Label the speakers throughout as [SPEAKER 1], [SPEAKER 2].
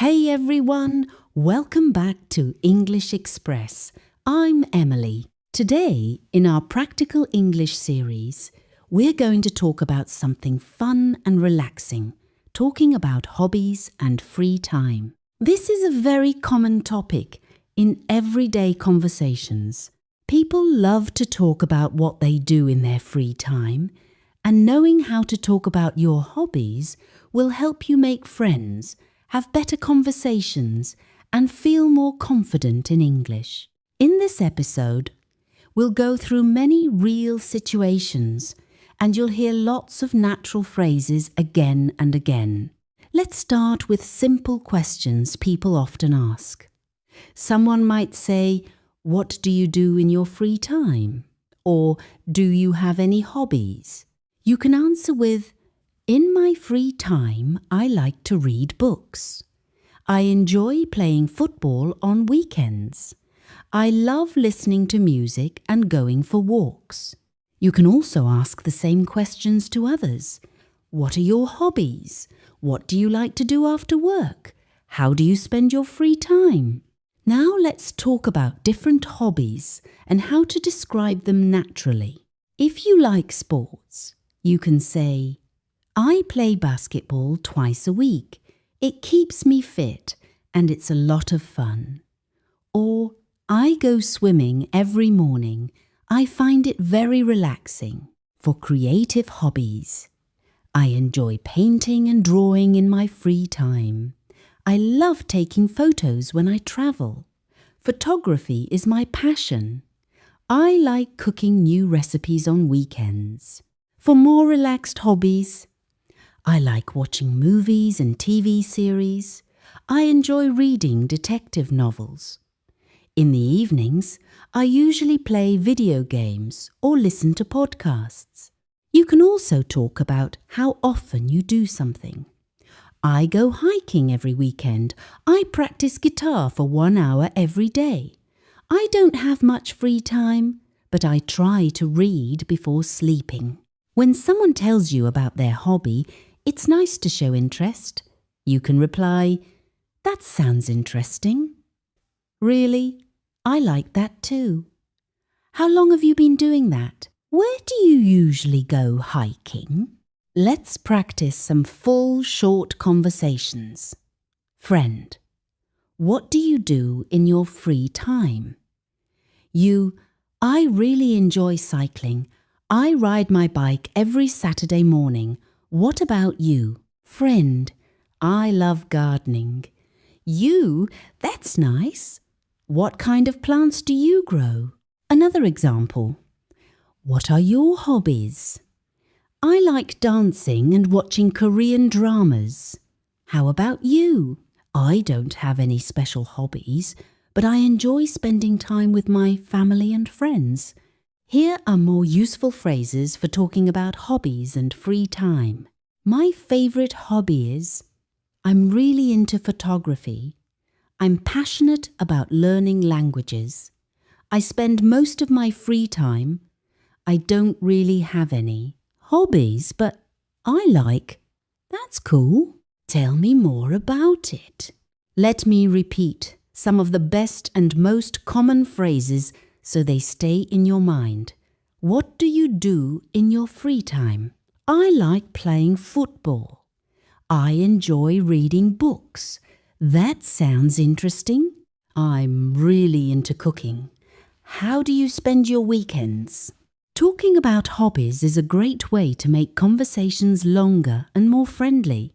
[SPEAKER 1] Hey everyone, welcome back to English Express. I'm Emily. Today, in our Practical English series, we're going to talk about something fun and relaxing, talking about hobbies and free time. This is a very common topic in everyday conversations. People love to talk about what they do in their free time, and knowing how to talk about your hobbies will help you make friends, have better conversations, and feel more confident in English. In this episode, we'll go through many real situations, and you'll hear lots of natural phrases again and again. Let's start with simple questions people often ask. Someone might say, "What do you do in your free time?" Or, "Do you have any hobbies?" You can answer with, "In my free time, I like to read books. I enjoy playing football on weekends. I love listening to music and going for walks." You can also ask the same questions to others. What are your hobbies? What do you like to do after work? How do you spend your free time? Now let's talk about different hobbies and how to describe them naturally. If you like sports, you can say, "I play basketball twice a week. It keeps me fit and it's a lot of fun." Or, "I go swimming every morning. I find it very relaxing." For creative hobbies, "I enjoy painting and drawing in my free time. I love taking photos when I travel. Photography is my passion. I like cooking new recipes on weekends." For more relaxed hobbies, "I like watching movies and TV series. I enjoy reading detective novels. In the evenings, I usually play video games or listen to podcasts." You can also talk about how often you do something. "I go hiking every weekend. I practice guitar for 1 hour every day. I don't have much free time, but I try to read before sleeping." When someone tells you about their hobby, it's nice to show interest. You can reply, "That sounds interesting." "Really? I like that too." "How long have you been doing that? Where do you usually go hiking?" Let's practice some full, short conversations. Friend, what do you do in your free time? "I really enjoy cycling. I ride my bike every Saturday morning. What about you?" Friend, "I love gardening." "That's nice. What kind of plants do you grow?" Another example. "What are your hobbies?" "I like dancing and watching Korean dramas." "How about you?" "I don't have any special hobbies, but I enjoy spending time with my family and friends." Here are more useful phrases for talking about hobbies and free time. My favorite hobby is, "I'm really into photography." "I'm passionate about learning languages." "I spend most of my free time." "I don't really have any hobbies, but I like." "That's cool. Tell me more about it." Let me repeat some of the best and most common phrases so they stay in your mind. What do you do in your free time? "I like playing football." "I enjoy reading books." "That sounds interesting." "I'm really into cooking." "How do you spend your weekends?" Talking about hobbies is a great way to make conversations longer and more friendly.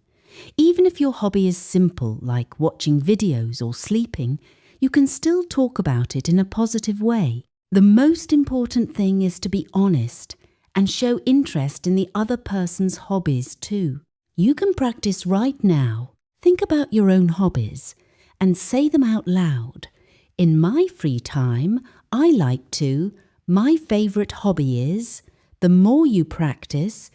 [SPEAKER 1] Even if your hobby is simple, like watching videos or sleeping, you can still talk about it in a positive way. The most important thing is to be honest and show interest in the other person's hobbies too. You can practice right now. Think about your own hobbies and say them out loud. "In my free time, I like to." "My favorite hobby is." The more you practice,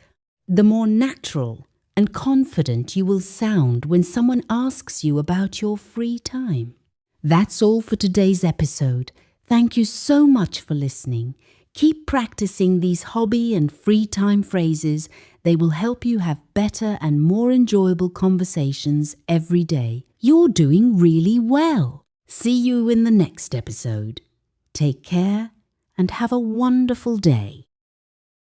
[SPEAKER 1] the more natural and confident you will sound when someone asks you about your free time. That's all for today's episode. Thank you so much for listening. Keep practicing these hobby and free time phrases. They will help you have better and more enjoyable conversations every day. You're doing really well. See you in the next episode. Take care and have a wonderful day.